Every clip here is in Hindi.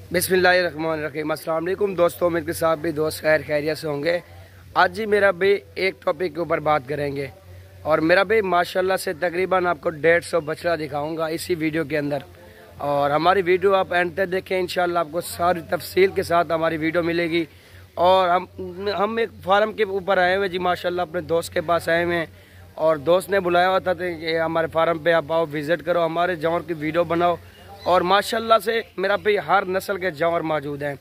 बिस्मिल्लाहिर्रहमानिर्रहीम। अस्सलाम वालेकुम दोस्तों, मेरे साथ भी दोस्त खैर खैरियत से होंगे। आज ही मेरा भाई एक टॉपिक के ऊपर बात करेंगे और मेरा भाई माशाल्लाह से तकरीबन आपको 150 बछड़ा दिखाऊंगा इसी वीडियो के अंदर। और हमारी वीडियो आप एंड तक देखें, इंशाल्लाह आपको सारी तफसील के साथ हमारी वीडियो मिलेगी। और हम एक फार्म के ऊपर आए हुए जी, माशाल्लाह अपने दोस्त के पास आए हुए हैं और दोस्त ने बुलाया हुआ था कि हमारे फार्म पे आप आओ, विज़िट करो, हमारे जानवर की वीडियो बनाओ। और माशाल्लाह से मेरा भाई हर नस्ल के जानवर मौजूद हैं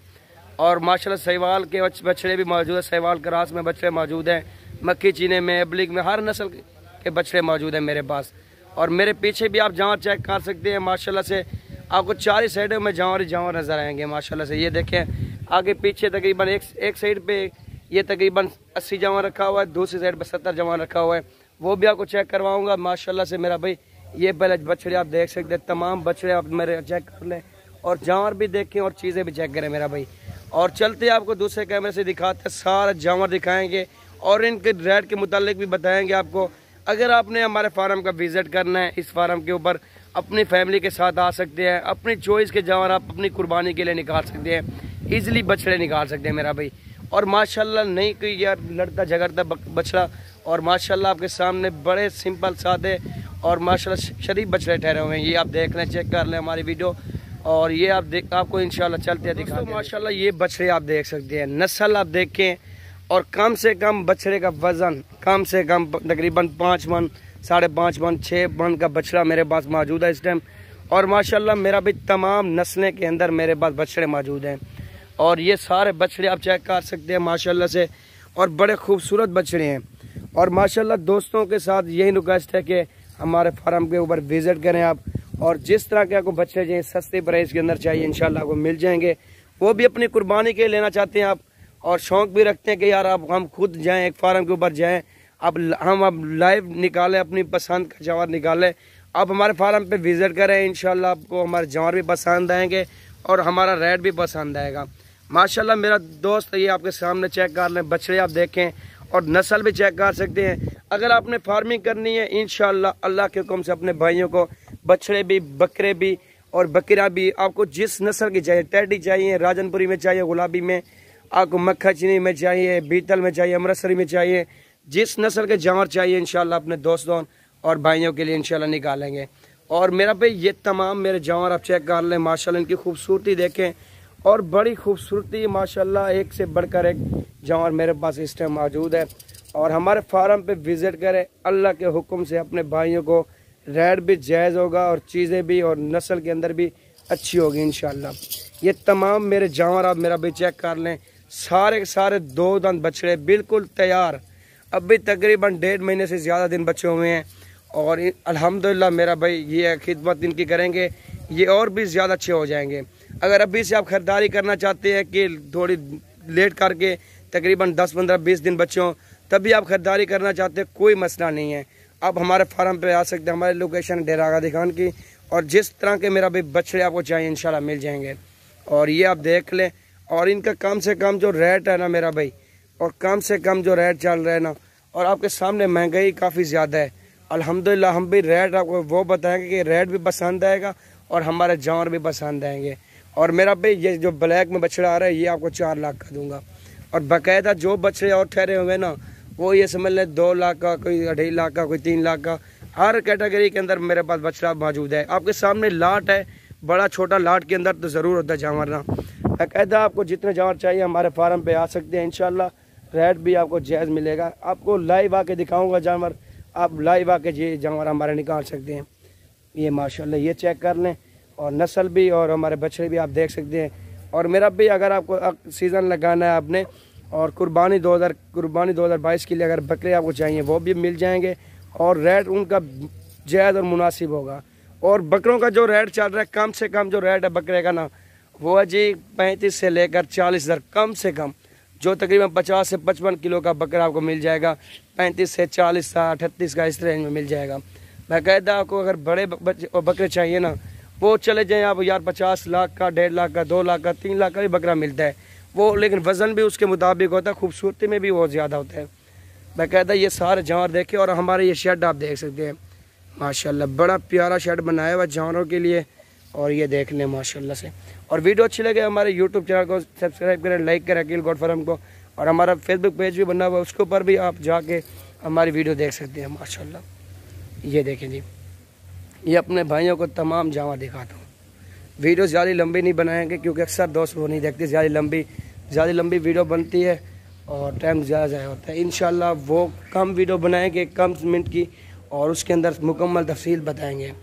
और माशाल्लाह सहवाल के बछड़े भी मौजूद हैं, सहवाल क्रास में बछड़े मौजूद हैं, मक्की चीने में, एबलिग में, हर नस्ल के बछड़े मौजूद हैं मेरे पास। और मेरे पीछे भी आप जानवर चेक कर सकते हैं। माशाल्लाह से आपको चार साइडों में जानवर ही जानवर नज़र आएंगे। माशाल्लाह से ये देखें, आगे पीछे तकरीबन एक साइड पे ये तकरीबन 80 जानवर रखा हुआ है, दूसरी साइड पर 70 जानवर रखा हुआ है, वो भी आपको चेक करवाऊँगा। माशाल्लाह से मेरा भाई ये पहले बछड़े आप देख सकते हैं, तमाम बछड़े आप मेरे चेक कर लें और जानवर भी देखें और चीज़ें भी चेक करें मेरा भाई। और चलते आपको दूसरे कैमरे से दिखाते सारा जानवर दिखाएंगे और इनके रेट के मुतालिक भी बताएंगे आपको। अगर आपने हमारे फार्म का विज़िट करना है, इस फार्म के ऊपर अपनी फैमिली के साथ आ सकते हैं, अपनी चॉइस के जानवर आप अपनी कुर्बानी के लिए निकाल सकते हैं, ईजिली बछड़े निकाल सकते हैं मेरा भाई। और माशाल्लाह नहीं कोई यार लड़ता झगड़ता बछड़ा, और माशाल्लाह आपके सामने बड़े सिंपल सादे और माशाल्लाह शरीफ बछड़े ठहरे हुए हैं। ये आप देख लें, चेक कर लें हमारी वीडियो और ये आपको इंशाल्लाह चलते दिखा। माशाल्लाह ये बछड़े आप देख सकते हैं, नस्ल आप देखें और कम से कम बछड़े का वज़न कम से कम तकरीबन 5 मन, 5.5 मन, 6 मन का बछड़ा मेरे पास मौजूद है इस टाइम। और माशाल्लाह मेरा भी तमाम नस्लें के अंदर मेरे पास बछड़े मौजूद हैं और ये सारे बछड़े आप चेक कर सकते हैं माशाल्लाह से, और बड़े खूबसूरत बछड़े हैं। और माशाल्लाह दोस्तों के साथ यही रिक्वेस्ट है कि हमारे फार्म के ऊपर विज़िट करें आप, और जिस तरह के आपको बच्चे चाहिए सस्ते प्राइस के अंदर चाहिए इंशाल्लाह आपको मिल जाएंगे। वो भी अपनी कुर्बानी के लेना चाहते हैं आप और शौक़ भी रखते हैं कि यार आप हम खुद जाएं, एक फार्म के ऊपर जाएं, हम लाइव निकालें, अपनी पसंद का जानवर निकालें, आप हमारे फार्म पे विज़िट करें। इंशाल्लाह आपको हमारे जानवर भी पसंद आएंगे और हमारा रेट भी पसंद आएगा। माशाल्लाह मेरा दोस्त ये आपके सामने चेक कर लें, बछड़े आप देखें और नस्ल भी चेक कर सकते हैं। अगर आपने फार्मिंग करनी है इंशाल्लाह अल्लाह के हुक्म से अपने भाइयों को बछड़े भी, बकरे भी और बकरा भी, आपको जिस नस्ल की चाहिए, टेडी चाहिए, राजनपुरी में चाहिए, गुलाबी में, आपको मक्खा चीनी में चाहिए, बीतल में चाहिए, अमृतसरी में चाहिए, जिस नस्ल के जानवर चाहिए इंशाल्लाह अपने दोस्तों और भाइयों के लिए इंशाल्लाह निकालेंगे। और मेरा भाई ये तमाम मेरे जानवर आप चेक कर लें, माशाल्लाह इनकी खूबसूरती देखें और बड़ी खूबसूरती माशाल्लाह, एक से बढ़कर एक जानवर मेरे पास इस टाइम मौजूद है। और हमारे फार्म पे विज़िट करें, अल्लाह के हुक्म से अपने भाइयों को रेट भी जायज़ होगा और चीज़ें भी और नस्ल के अंदर भी अच्छी होगी इंशाल्लाह। ये तमाम मेरे जानवर आप मेरा भी चेक कर लें, सारे के सारे 2 दांत बछड़े बिल्कुल तैयार, अभी तकरीबन 1.5 महीने से ज़्यादा दिन बचे हुए हैं। और अल्हम्दुलिल्लाह मेरा भाई ये खिदमत इनकी करेंगे, ये और भी ज़्यादा अच्छे हो जाएंगे। अगर अभी से आप ख़रीदारी करना चाहते हैं कि थोड़ी लेट करके तकरीबन 10, 15, 20 दिन बचे हों तभी आप ख़रीदारी करना चाहते हैं, कोई मसला नहीं है, आप हमारे फार्म पे आ सकते हैं। हमारी लोकेशन डेरा आगा दिखान की, और जिस तरह के मेरा भी बछड़े आपको चाहिए इंशाल्लाह मिल जाएंगे। और ये आप देख लें, और इनका कम से कम जो रेट है ना मेरा भाई, और कम से कम जो रेट चल रहा है ना, और आपके सामने महंगाई काफ़ी ज़्यादा है। अल्हम्दुलिल्लाह हम भी रेट आपको वो बताएंगे कि रेट भी पसंद आएगा और हमारे जानवर भी पसंद आएंगे। और मेरा भाई ये जो ब्लैक में बछड़ा आ रहा है ये आपको 4 लाख का दूंगा। और बाकायदा जो बछड़े और ठहरे हुए ना, वो ये समझ लें 2 लाख का, कोई 2.5 लाख का, कोई 3 लाख का, हर कैटेगरी के अंदर मेरे पास बछड़ा मौजूद है। आपके सामने लाट है, बड़ा छोटा लाट के अंदर तो ज़रूर होता है जानवर ना। बाकायदा आपको जितने जानवर चाहिए हमारे फार्म पे आ सकते हैं इंशाल्लाह, रेट भी आपको जायज़ मिलेगा। आपको लाइव आके दिखाऊँगा जानवर, आप लाइव आके ये जानवर हमारे निकाल सकते हैं। ये माशाल्लाह ये चेक कर लें, और नस्ल भी और हमारे बछड़े भी आप देख सकते हैं। और मेरा भी अगर आपको सीज़न लगाना है आपने, और कुर्बानी 2022 के लिए अगर बकरे आपको चाहिए वो भी मिल जाएंगे, और रेट उनका जायज़ और मुनासिब होगा। और बकरों का जो रेट चल रहा है, कम से कम जो रेट है बकरे का ना, वो है जी 35 से लेकर 40 हज़ार कम से कम, जो तकरीबन 50 से 55 किलो का बकरा आपको मिल जाएगा, 35 से 40 का, 38 का, इस रेंज में मिल जाएगा। बाकायदा आपको अगर बड़े बकरे चाहिए ना, वो चले जाएँ आप यार 50 लाख का, 1.5 लाख का, 2 लाख का, 3 लाख का भी बकरा मिलता है वो, लेकिन वज़न भी उसके मुताबिक होता है, खूबसूरती में भी बहुत ज़्यादा होता है। बाकायदा ये सारे जानवर देखे, और हमारे ये शेड आप देख सकते हैं माशाल्लाह, बड़ा प्यारा शेड बनाया हुआ जानवरों के लिए। और ये देख लें माशाल्लाह से। और वीडियो अच्छी लगे हमारे यूट्यूब चैनल को सब्सक्राइब करें, लाइक करें अकील गोट फार्म को। और हमारा फेसबुक पेज भी बना हुआ है, उसके ऊपर भी आप जाके हमारी वीडियो देख सकते हैं माशाल्लाह। ये देखें जी, ये अपने भाइयों को तमाम जावा दिखाता हूँ। वीडियो ज़्यादा लंबी नहीं बनाएंगे क्योंकि अक्सर दोस्त वो नहीं देखते, ज़्यादा लंबी वीडियो बनती है और टाइम ज़्यादा ज़ाया होता है। इंशाल्लाह वो कम वीडियो बनाएंगे, कम मिनट की, और उसके अंदर मुकम्मल तफसील बताएंगे।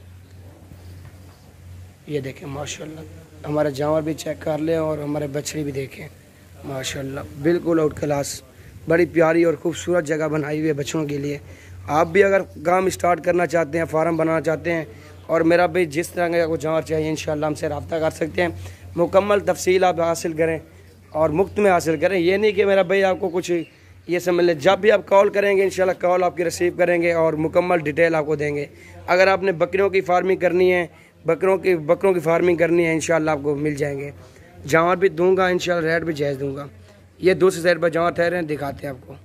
ये देखें माशाल्लाह, हमारे जानवर भी चेक कर लें और हमारे बछड़ी भी देखें माशाल्लाह, बिल्कुल आउट क्लास। बड़ी प्यारी और ख़ूबसूरत जगह बनाई हुई है बच्चों के लिए। आप भी अगर काम स्टार्ट करना चाहते हैं, फार्म बनाना चाहते हैं, और मेरा भी जिस तरह का कुछ जानवर चाहिए इंशाल्लाह हमसे रब्ता कर सकते हैं। मुकम्मल तफसील आप हासिल करें और मुफ्त में हासिल करें। ये नहीं कि मेरा भाई आपको कुछ ये समझ लें, जब भी आप कॉल करेंगे इंशाल्लाह कॉल आपकी रिसीव करेंगे और मुकम्मल डिटेल आपको देंगे। अगर आपने बकरियों की फार्मिंग करनी है, बकरों की फार्मिंग करनी है, इंशाल्लाह आपको मिल जाएंगे। जानवर भी दूंगा इंशाल्लाह, रेट भी जायज़ दूंगा। ये दूसरी साइड पर जानवर ठहरे हैं, दिखाते हैं आपको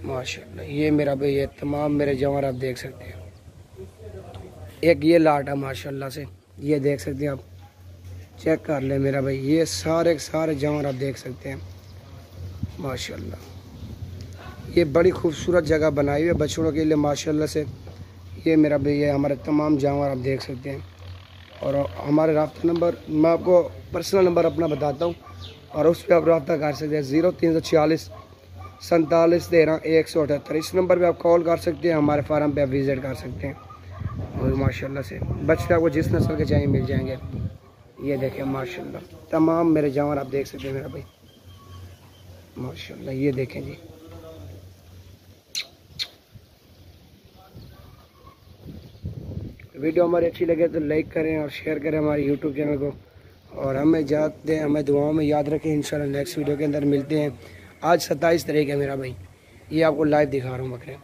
माशाल्लाह। ये मेरा भाई, ये तमाम मेरे जानवर आप देख सकते हैं। एक ये लाट है माशाल्लाह से, ये देख सकते हैं आप, चेक कर ले मेरा भाई। ये सारे जानवर आप देख सकते हैं माशाल्लाह। ये बड़ी खूबसूरत जगह बनाई हुई है बछड़ों के लिए माशाल्लाह से। ये मेरा भाई, ये हमारे तमाम जानवर आप देख सकते हैं। और हमारे रब्ता नंबर मैं आपको पर्सनल नंबर अपना बताता हूँ और उस पर आप रब्ता कर सकते हैं 0346 47 13 178। इस नंबर पे आप कॉल कर सकते हैं, हमारे फार्म पे आप विज़िट कर सकते हैं। और माशाल्लाह से बच्चे आपको जिस नस्ल के चाहिए मिल जाएंगे। ये देखें माशाल्लाह, तमाम मेरे जानवर आप देख सकते हैं मेरा भाई माशाल्लाह। ये देखें जी, वीडियो हमारी अच्छी लगे तो लाइक करें और शेयर करें हमारे यूट्यूब चैनल को। और हमें इजाज़त दें, हमें दुआओं में याद रखें। इंशाल्लाह नेक्स्ट वीडियो के अंदर मिलते हैं। आज 27 तारीख है मेरा भाई, ये आपको लाइव दिखा रहा हूँ बकरे।